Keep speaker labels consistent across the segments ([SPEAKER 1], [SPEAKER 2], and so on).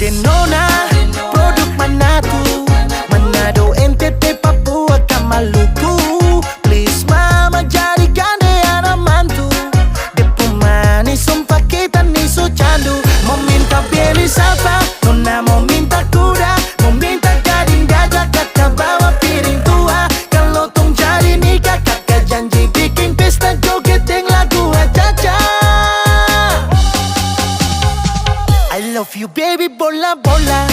[SPEAKER 1] Ade Nona, produk Manado, Manado, NTT, Papua, ke Maluku. Please mama jadikan dia anak mantu. Dia pemanis sumpah kita nih so candu. Mau minta beli siapa? Nona mau minta kuda, mau minta gading gajah, kakak bawa piring tua. Kalau tong jadi nikah kakak janji bikin pesta joget yang lagu aja-aja. I love you baby bola bola.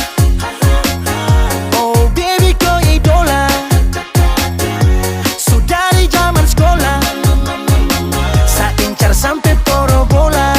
[SPEAKER 1] Oh baby kau idola. Sudah di zaman sekolah, saya incar sampai porobola.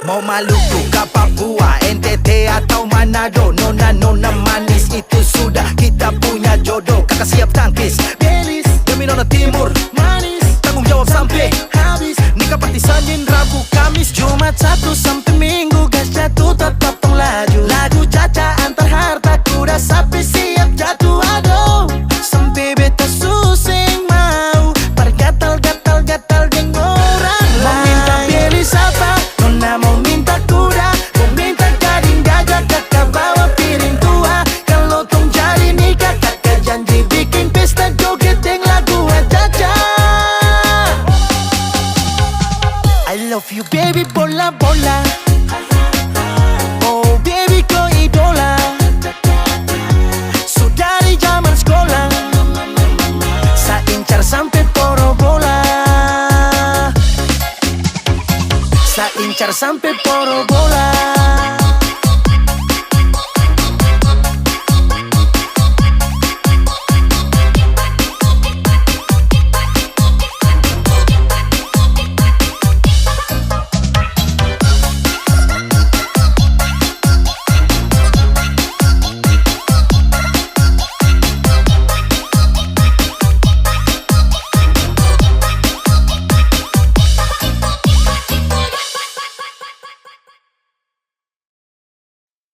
[SPEAKER 1] Mau Maluku ke Papua, NTT atau Manado, nona manis itu sudah kita punya jodoh. Kakak siap tangkis Belis demi nona timur manis, tanggung jawab sampai habis. Nikah party Senin, Rabu, Kamis, Jumat, Sabtu sampai Minggu. Gas jatuh tetap tong laju. Lagu caca antar harta kuda sapi siap jatuh. Aduh sampai beta susing mau pergatal-gatal dengan orang lain. Mau minta beli siapa? Nona mau minta kuda, mau minta gading gajah, kakak bawa piring tua. Kalau tong jadi nikah kakak janji bikin pesta joget yang lagu aja-aja. I love you baby bola bola. Oh baby kau idola. Sudah di zaman sekolah, saya incar sampai porobola. Saya incar sampai porobola.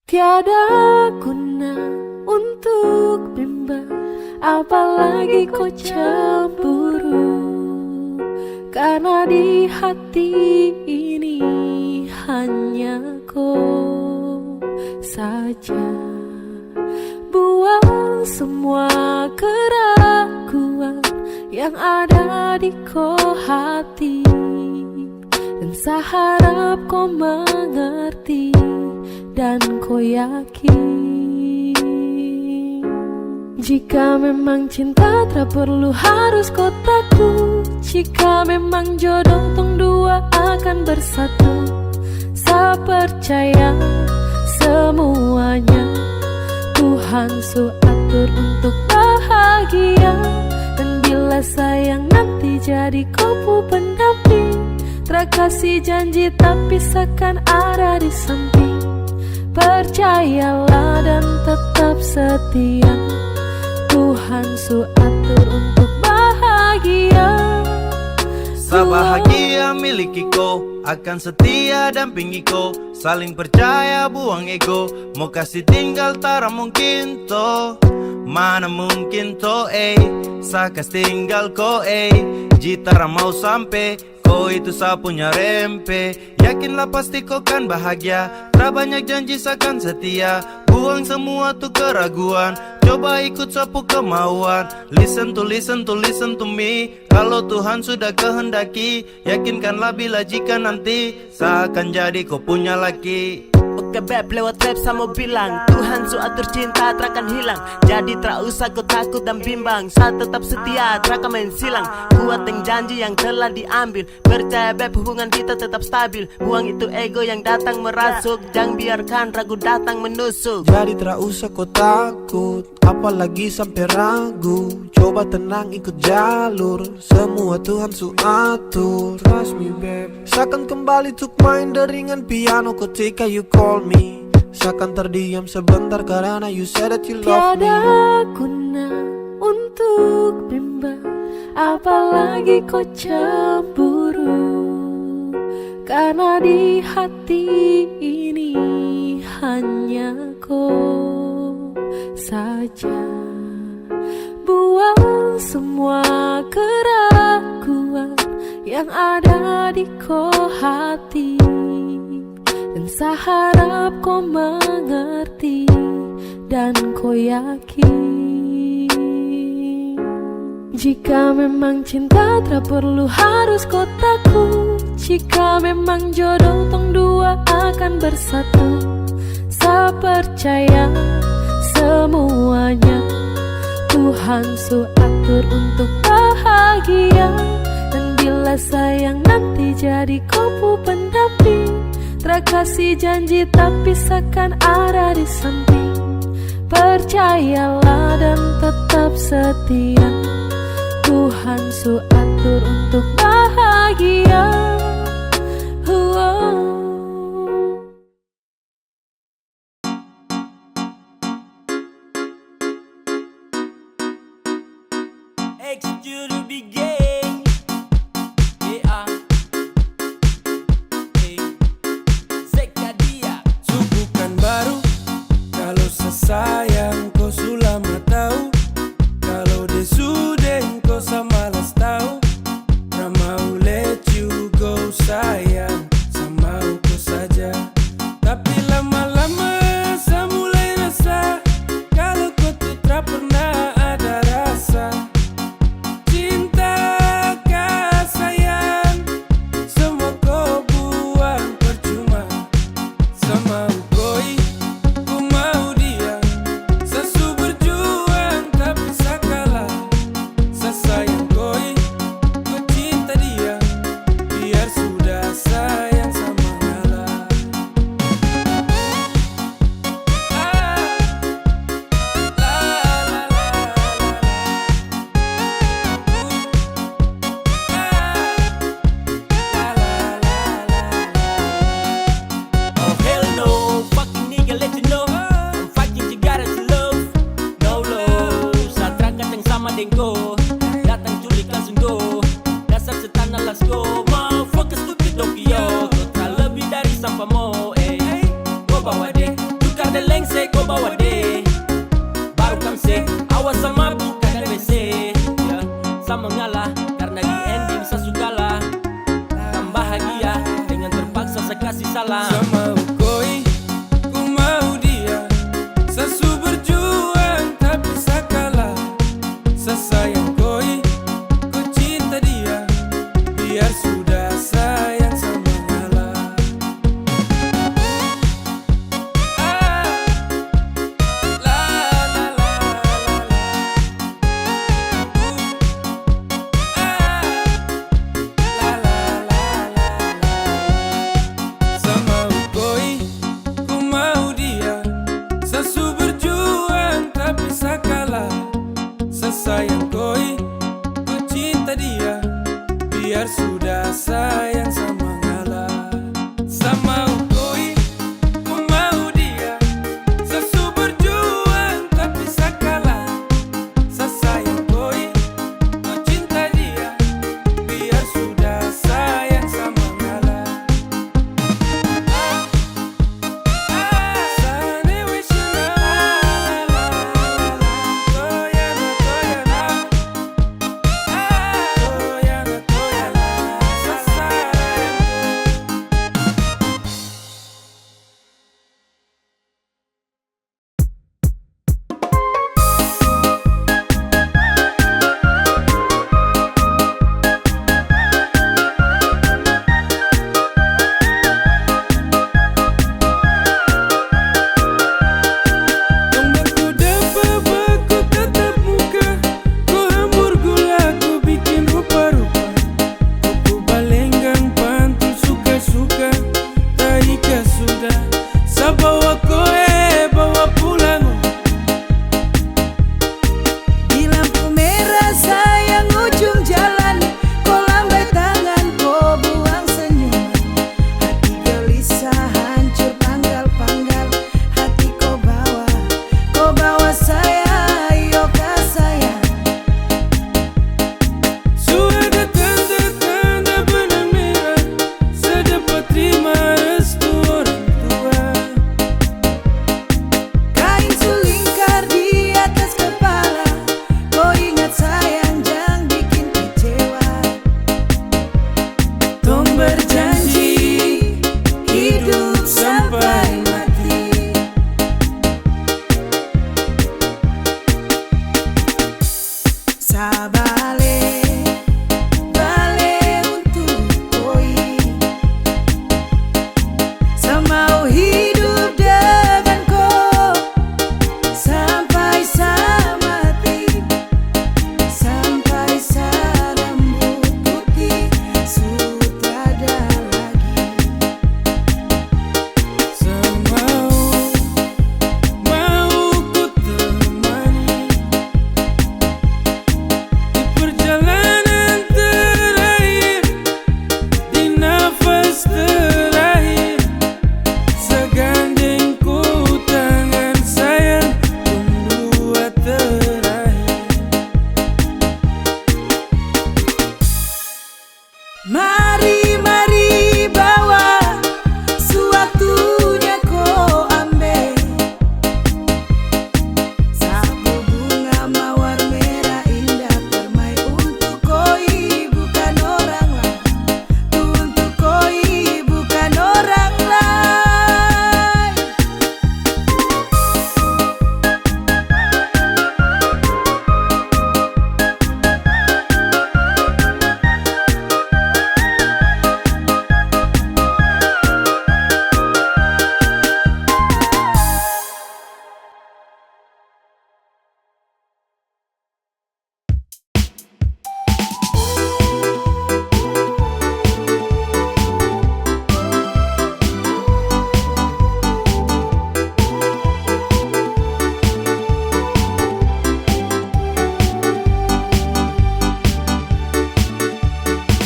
[SPEAKER 2] Tiada guna untuk bimbang, apalagi kau cemburu. Karena di hati ini hanya kau saja. Buang semua keraguan yang ada di kau hati, dan saya harap kau mengerti dan kau yakin. Jika memang cinta tak perlu harus kau takut. Jika memang jodoh tong dua akan bersatu, saya percaya semuanya Tuhan su atur untuk bahagia. Dan bila sayang nanti jadi kau pendamping, terkasih janji tapi seakan ada di samping. Percayalah dan tetap setia, Tuhan su atur untuk bahagia.
[SPEAKER 3] Sabahagia miliki kau, akan setia dampingi kau. Saling percaya buang ego, mau kasih tinggal tara mungkin to. Mana mungkin to saya kasih tinggal kau jitara mau sampai. Kau itu saya punya rempe, yakinlah pasti kau kan bahagia. Tak banyak janji seakan setia, buang semua tuh keraguan. Coba ikut sapu kemauan. Listen to me. Kalau Tuhan sudah kehendaki, yakinkanlah bila jika nanti saya akan jadi kau punya laki.
[SPEAKER 4] ke beb lewat rap sama bilang Tuhan su atur cinta terakan hilang. Jadi tak usah kau takut dan bimbang. Saat tetap setia terakan main silang. Kuat yang janji yang telah diambil. Percaya beb hubungan kita tetap stabil. Buang itu ego yang datang merasuk. Jangan biarkan ragu datang menusuk.
[SPEAKER 5] Jadi tak usah kau takut, apalagi sampai ragu. Coba tenang ikut jalur, semua Tuhan su atur. Trust me babe. Seakan kembali tuk main deringan piano ketika you call me. Seakan terdiam sebentar karena you said that you love me.
[SPEAKER 2] Tiada guna untuk bimbang, apalagi kau cemburu. Karena di hati ini hanya kau saja. Buang semua keraguan yang ada di kau hati, dan saya harap kau mengerti dan kau yakin. Jika memang cinta tak perlu harus kau takut. Jika memang jodoh tong dua akan bersatu, saya percaya semuanya Tuhan su atur untuk bahagia. Dan bila sayang nanti jadi kau pendamping, terkasih janji tapi seakan ada di samping. Percayalah dan tetap setia, Tuhan su atur untuk bahagia.
[SPEAKER 5] Bukan baru kalau sesayang kau sudah tahu. Kalau desuden kau samalas tahu. Nah mau let you go sayang, sama kau saja. Tapi lama-lama saya mulai rasa kalau kau tuh tak pernah ada rasa. Cinta
[SPEAKER 6] Taika sudah Sa bawa koe, bawa pulang.
[SPEAKER 7] Di lampu merah sayang ujung jalan, kau lambai tangan, kau buang senyum. Hati gelisah hancur panggal-panggal, hati kau bawa saya, yokah sayang.
[SPEAKER 6] Sudah tanda-tanda benang merah, sedapat terima restu orang tua.
[SPEAKER 7] Kain selingkar di atas kepala, kau ingat sayang jangan bikin kecewa.
[SPEAKER 6] Tong berjanji hidup sampai mati.
[SPEAKER 7] Sabale untuk koi, semau hidup dengan kau sampai mati, sampai rambut putih sudah ada lagi.
[SPEAKER 6] Semau mau ku temani di perjalanan terakhir, di nafas terakhir. Segandeng ku tangan sayang, dua terakhir.
[SPEAKER 7] Mari bawa sewaktunya kau ambil sapu bunga mawar merah indah permai untuk koi, bukan orang lain. Untuk koi, bukan orang lain.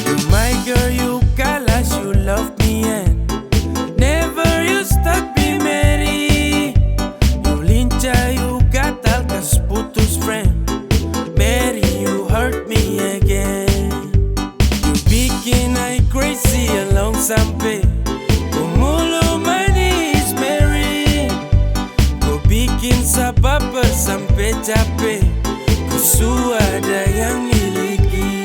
[SPEAKER 6] You my girl, you kalas, you love me and never you stop be Mary. You lincah, you gatal, kas putus friend. Mary, you hurt me again. You bikin I crazy along sampai Kumulo manis Mary. Kau bikin sa baper sampai capek. Ku ada yang miliki.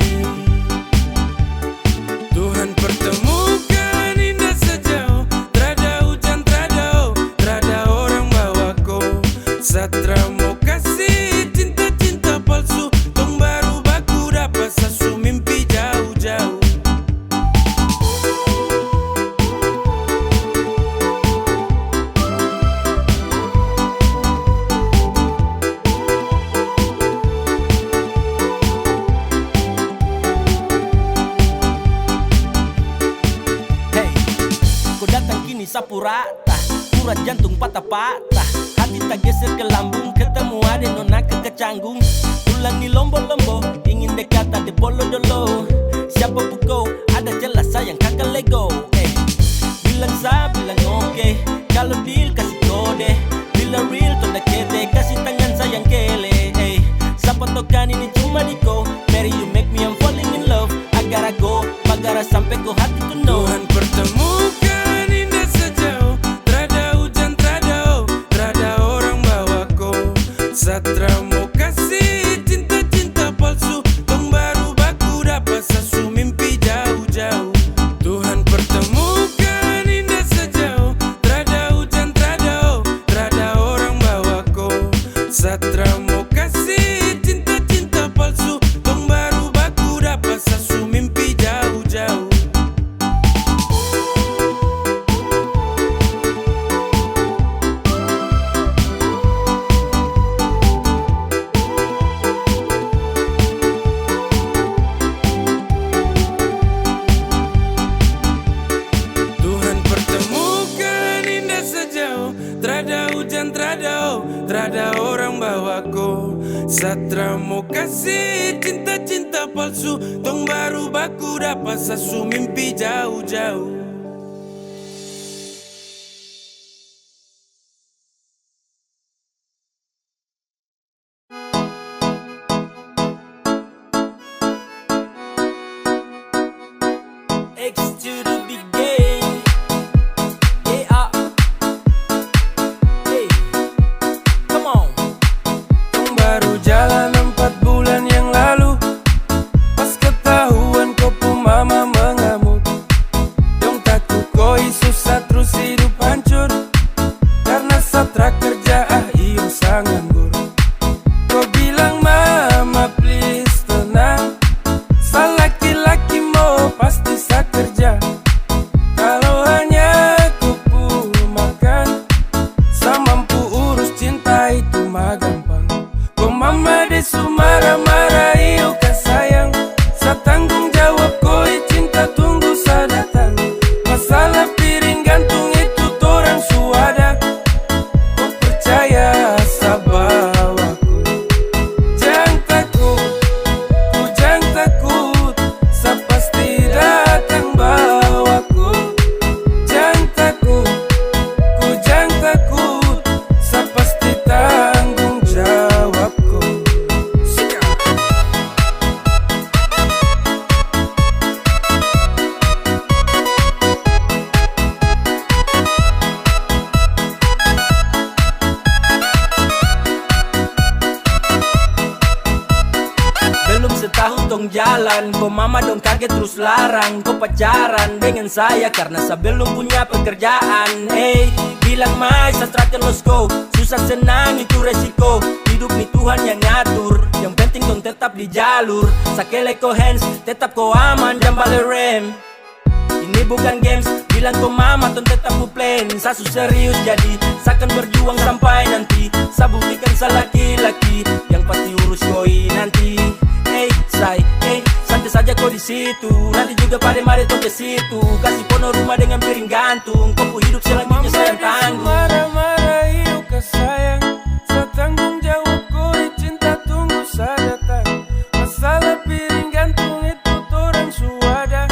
[SPEAKER 6] Tuhan pertemukan indah sejauh, trada hujan, trada orang bawa kau. Satra mau kasih cinta-cinta palsu, tong baru baku dapat sasu mimpi jauh-jauh.
[SPEAKER 8] Hey, kau datang kini sapu rata, urat jantung patah-patah, hati tak geser ke lambung, ketemu ada nona kecanggung. Ulang di lombo-lombo, ingin dekat ada bolo-dolo. Siapa pukau, ada jelas sayang kakak lego. Bilang sa, bilang oke, kalau deal kasih kode. Bila real, tonda kete, kasih tangan sayang kele. Siapa tokan ini cuma diko. Mary, you make me I'm falling in love. Agar go, magara sampai ko hati to know.
[SPEAKER 6] Tuhan pertemukan indah sejauh, trada hujan, trada orang bawa kau. Satra mau kasih cinta-cinta palsu, tong baru baku dapat sasu mimpi jauh-jauh. Tuhan pertemukan indah sejauh, trada hujan, hujan Trada orang bawaku. Satra mau kasih cinta-cinta palsu. Tong baru baku dapat sasu mimpi jauh-jauh.
[SPEAKER 8] X to the big game. Yeah. Hey, come on.
[SPEAKER 6] Tong baru jalan 4 bulan yang lalu. Pas ketahuan kau pun mama mengamuk. Dong takut koi susah terus hidup hancur. Karena Satra kerja iyo sangat buruk. Kau bilang mama please tenang. Laki-laki mau pasti sa kerja. Kalau hanya kupu makan, sa mampu urus cinta itu mah gampang. Kau mama desu marah-marah iyo kan sayang. Sa tanggung jawab koi cinta tunggu sa datang. Masalah piring gantung itu torang suada. Kau percaya sa bawaku. Jangan takut, ku jangan takut. Sa pasti datang bawaku. Jangan takut, ku jangan takut. Sa pasti tanggung jawabku.
[SPEAKER 8] Belum setahun tong jalan, kok mama dong kaget terus larang. Kau pacaran dengan saya karena saya belum punya pekerjaan. Hey, bilang mai Satra los go. Susah senang itu resiko. Hidup nih Tuhan yang ngatur. Yang penting dong tetap di jalur. Sakele ko hands, tetap ko aman, jangan balik rem. Ini bukan games, bilang ko mama ton tetap ku plan. Sasu serius jadi, sakan berjuang sampai nanti. Sa buktikan sa laki-laki, yang pasti urus koi nanti. Hey, santai saja kau di situ. Nanti juga pada mari tong ke situ. Kasih pono rumah dengan piring gantung. Kau pu hidup selanjutnya saya yang tanggung.
[SPEAKER 6] Marah-marah iyo ke sayang. Sa tanggung jawab koi cinta tunggu sa datang. Masalah piring gantung itu torang suada.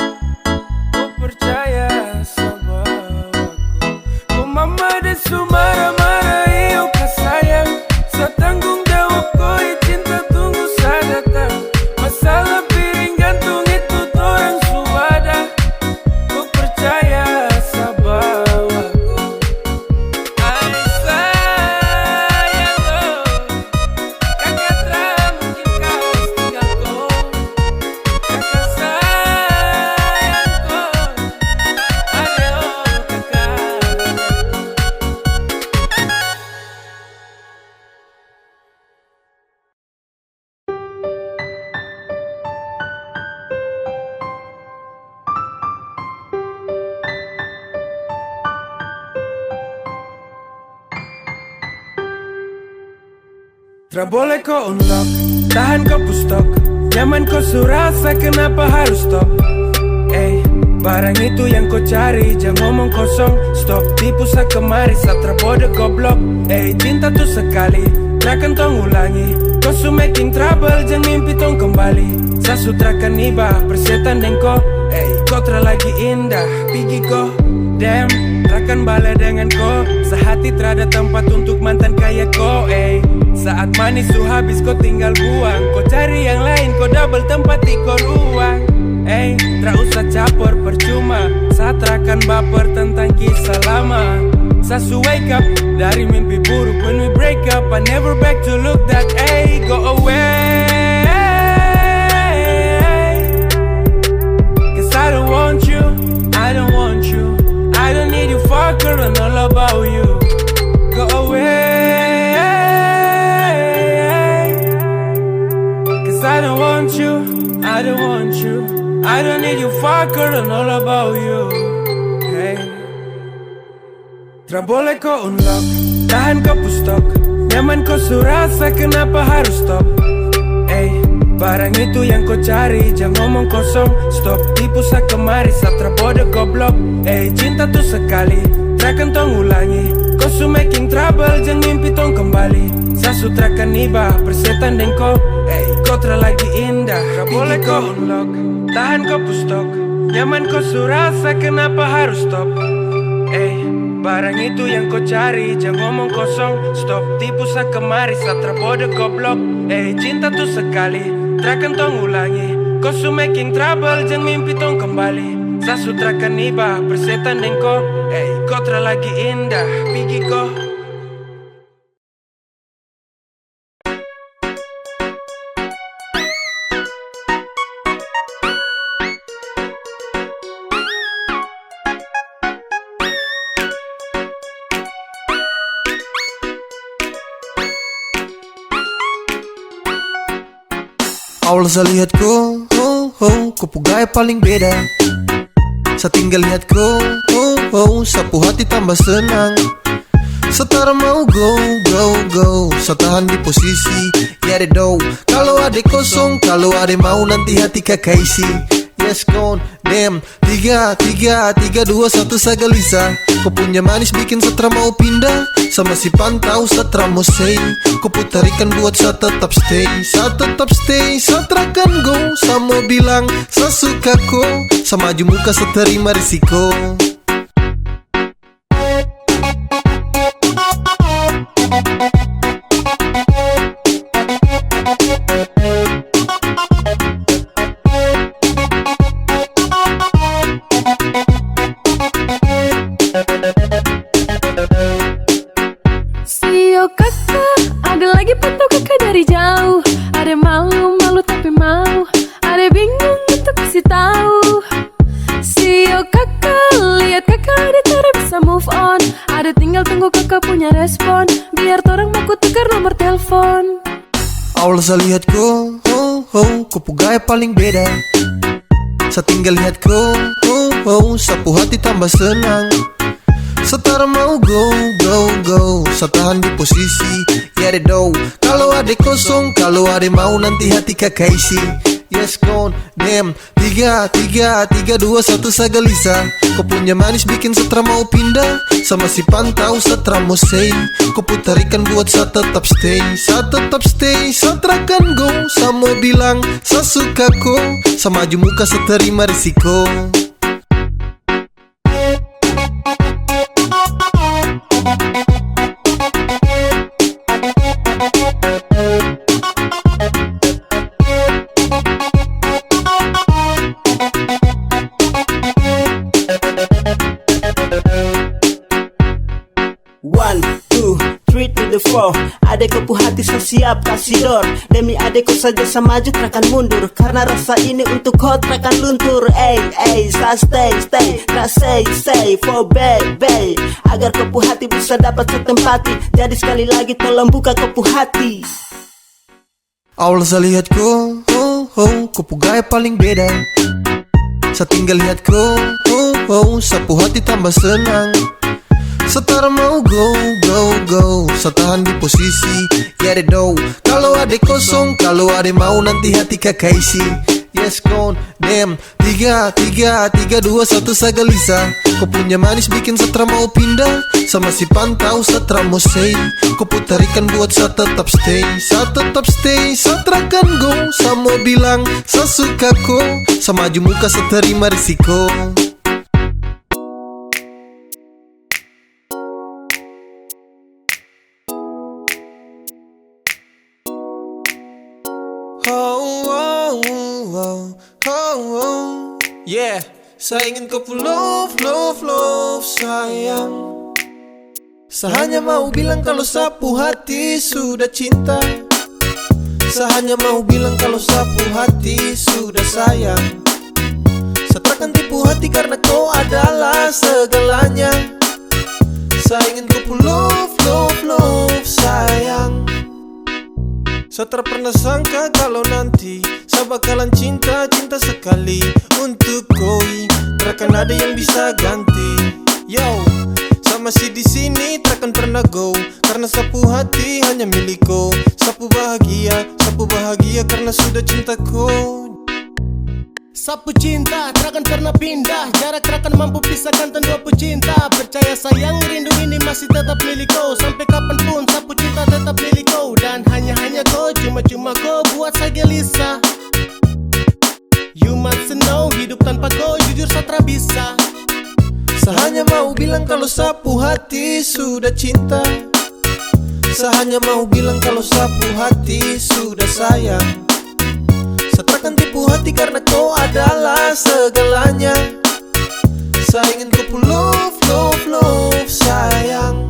[SPEAKER 6] Kau percaya sa bawaku. Kau mama desu marah-marah iyo ke sayang. Sa tanggung jawab koi cinta tunggu sa datang. Masalah piring gantung itu torang suada. Kau percaya sa bawaku. Ay sayang ko, kakak Tra mungkin kau tinggal ko. Kakak sayang ko, ayo kakak. Tra boleh kau unlock, tahan kau pustok. Nyaman kau surasa kenapa harus stop. Barang itu yang kau cari, jangan ngomong kosong. Stop tipu sa kemari, Satra bodoh goblok. Cinta tuh sekali, takkan tong ulangi. Kau su making trouble, jangan mimpi tong kembali. Sa sutrakan ibah, persetan dengko. Kau Tra lagi indah, pigi kau. Damn, takkan bala dengan kau. Sehati trada tempat untuk mantan kayak kau. Saat manis su habis kau tinggal buang. Kau cari yang lain, kau double tempat di kau ruang. Tra usah capor percuma. Satra kan baper tentang kisah lama. Sasu wake up dari mimpi buruk. When we break up, I never back to look that. Go away. Cause I don't want you, I don't want you. I don't need you fucker and all about you. Go away. Cause I don't want you, I don't want you. I don't need you fucker and all about you. Tra boleh kau unlock, tahan kau pustok. Nyaman kau surasa kenapa harus stop. Barang itu yang kau cari, jangan ngomong kosong. Stop tipu sa kemari, Satra bodoh goblok. Cinta tuh sekali, takkan tong ulangi. Kau Cause you making trouble, jangan mimpi tong kembali. Sasutrakan iba, persetan dan kau kau terlagi indah. Gak boleh kau unlock, tahan kau pustok. Nyaman kau surasa, kenapa harus stop? Barang itu yang kau cari, jangan ngomong kosong. Stop tipu sa kemari, satra bodoh goblok. Cinta tuh sekali, trakan tong ulangi. Cause you making trouble, jangan mimpi tong kembali. Sasutrakan iba, persetan dan kau kau terlagi indah, pergi kau.
[SPEAKER 5] Awal saya lihat kau, kau gaya paling beda. Saya tinggal lihat kau, sapu hati tambah senang. Setara mau go, saya tahan di posisi. Ya deh do, kalau ada kosong, kalau ada mau nanti hati kakak isi. Yes gone, damn, 3, 2, 1 saya gelisah. Kau punya manis bikin setra mau pindah. Sama si pantau setra mau say. Kau putarikan buat saya tetap stay. Saya tetap stay, setra kan go. Saya mau bilang, saya suka kau. Sama maju muka saya terima risiko.
[SPEAKER 2] Sio kakak, ada lagi pantau kakak dari jauh. Ada malu tapi mau. Ada bingung untuk kasih tahu. Sio kakak, lihat kakak ada cara bisa move on. Ada tinggal tunggu kakak punya respon. Biar torang mau tukar nomor telepon.
[SPEAKER 5] Awal saya lihat kau, kau gaya paling beda. Saya tinggal lihat kau, sapu hati tambah senang. Setara mau go, saya tahan di posisi. Ya deh do, kalau ada kosong, kalau ada mau nanti hati kakak isi. Yes gone, damn, 3, 2, 1 saya gelisah. Kau punya manis bikin setra mau pindah. Sama si pantau setra mau say. Kau putarikan buat saya tetap stay. Saya tetap stay, setra kan go. Saya mau bilang, saya suka kau. Sama maju muka saya terima risiko.
[SPEAKER 4] One, two, three to the four. Adekku hati saya siap kasih door. Demi adekku saja saya maju takkan mundur. Karena rasa ini untuk kau takkan luntur. Saya stay, tak say for baby. Agar kepu hati bisa dapat setempati. Jadi sekali lagi tolong buka kepu hati.
[SPEAKER 5] Awal saya lihat kau gaya paling beda. Saya tinggal lihat kau, sapu hati tambah senang. Setara mau go, saya tahan di posisi. Ya deh do, kalau ada kosong, kalau ada mau nanti hati kakak isi. Yes gone, damn, 3, 2, 1 saya gelisah. Kau punya manis bikin setra mau pindah. Sama si pantau setra mau say. Kau putarikan buat saya tetap stay. Saya tetap stay, setra kan go. Saya mau bilang, saya suka kau. Sama maju muka saya terima risiko. Yeah, saya ingin kau love sayang. Saya hanya mau bilang kalau sapu hati sudah cinta. Saya hanya mau bilang kalau sapu hati sudah sayang. Saya takkan tipu hati karena kau adalah segalanya. Saya ingin kau love sayang. Saya tak pernah sangka kalau nanti saya bakalan cinta sekali untuk koi. Takkan ada yang bisa ganti. Yo, saya masih di sini takkan pernah go. Karena sapu hati hanya milikku. Sapu bahagia karena sudah cintaku.
[SPEAKER 9] Sapu cinta takkan pernah pindah, jarak takkan mampu pisahkan dua pecinta. Percaya sayang, rindu ini masih tetap milik kau. Sampai kapanpun sapu cinta tetap milik kau. Dan hanya kau, cuma kau buat saya gelisah. You must know, hidup tanpa kau jujur saya tak bisa.
[SPEAKER 5] Saya hanya mau bilang kalau sapu hati sudah cinta. Saya hanya mau bilang kalau sapu hati sudah sayang. Saya takkan tipu hati karena kau adalah segalanya. Saya ingin kau love, love, love, sayang.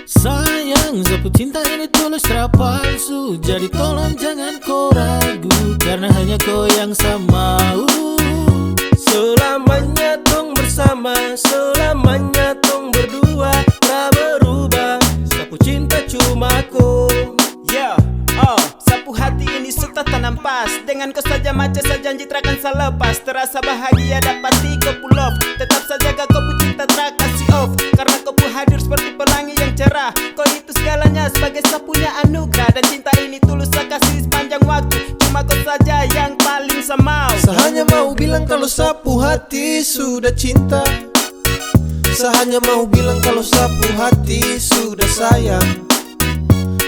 [SPEAKER 10] Sayang, sapu cinta ini tulus tak palsu. Jadi tolong jangan kau ragu, karena hanya kau yang saya mau.
[SPEAKER 8] Selamanya tong bersama, selamanya tong berdua, tak berubah. Sapu cinta cuma kau.
[SPEAKER 4] Yeah, sapu hati ini sudah tanam pas. Dengan kau saja macam saya janji takkan saya lepas. Terasa bahagia dapati kau pull off. Tetap saja kau cinta tak kasih off. Karena kau hadir seperti pelangi yang cerah. Kau itu segalanya sebagai sapunya anugerah. Dan cinta ini tulus saya kasih sepanjang waktu. Cuma kau saja yang paling saya mau.
[SPEAKER 5] Saya hanya mau bilang kalau sapu hati sudah cinta. Saya hanya mau bilang kalau sapu hati sudah sayang.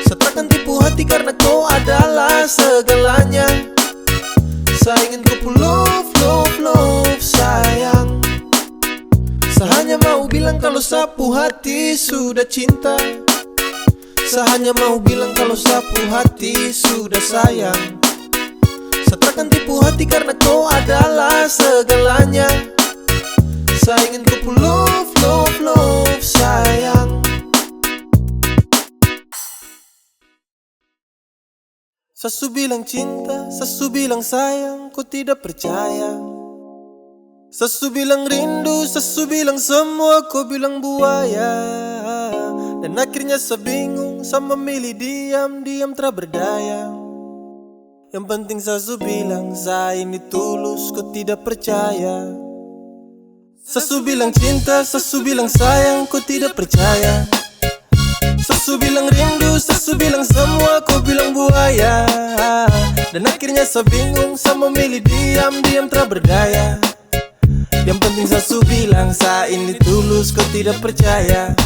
[SPEAKER 5] Saya takkan tipu hati karena kau adalah segalanya. Saya ingin kau love, love, love, sayang. Saya hanya mau bilang kalau sapu hati sudah cinta. Saya hanya mau bilang kalau sapu hati sudah sayang. Saya takkan tipu hati karena kau adalah segalanya. Saya ingin kau love, love, love, sayang. Sasu bilang cinta, sasu bilang sayang, kau tidak percaya. Sasu bilang rindu, sasu bilang semua, kau bilang buaya. Dan akhirnya saya bingung, saya memilih diam tak berdaya. Yang penting sasu bilang saya ini tulus, kau tidak percaya. Sasu bilang cinta, sasu bilang sayang, kau tidak percaya. Sasu bilang rindu, sasu bilang semua, kau bilang buaya. Dan akhirnya saya bingung, saya memilih diam tak berdaya. Yang penting sasu bilang saya ini tulus, kau tidak percaya.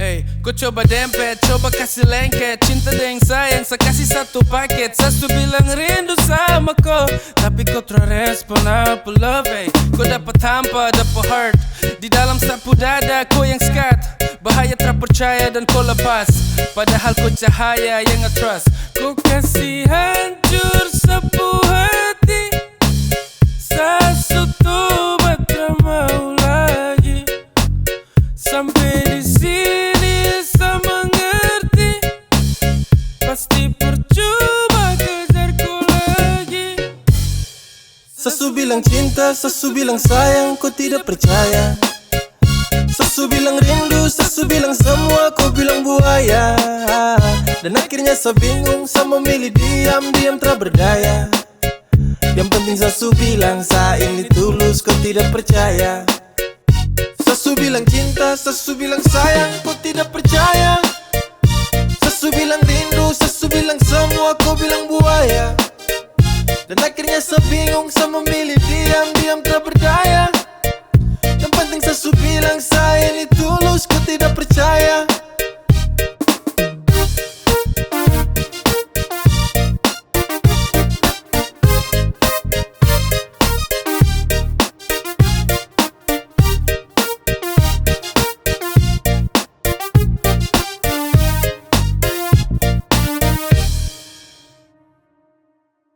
[SPEAKER 6] Hey, kau coba dempet, coba kasih lengket. Cinta dengan sayang, saya kasih satu paket. Sasu bilang rindu sama kau, tapi kau terrespon apa love, hey. Kau dapat hampa, dapat heart. Di dalam sapu dada, kau yang skat. Bahaya terpercaya dan kau lepas. Padahal kau cahaya yang nge-trust. Kau kasih hancur sapu hati. Sasu tuh tak mau lagi. Sampai di sini saya mengerti. Pasti percuma kejarku lagi.
[SPEAKER 5] Sasu bilang cinta, sasu bilang sayang, kau tidak percaya. Sasu bilang rindu, sasu bilang semua, kau bilang buaya. Dan akhirnya saya bingung, saya memilih diam tak berdaya. Yang penting sasu bilang saya ini tulus, kau tidak percaya. Sasu bilang cinta, sasu bilang sayang, kau tidak percaya. Sasu bilang rindu, sasu bilang semua, kau bilang buaya. Dan akhirnya saya bingung, saya memilih diam tak berdaya.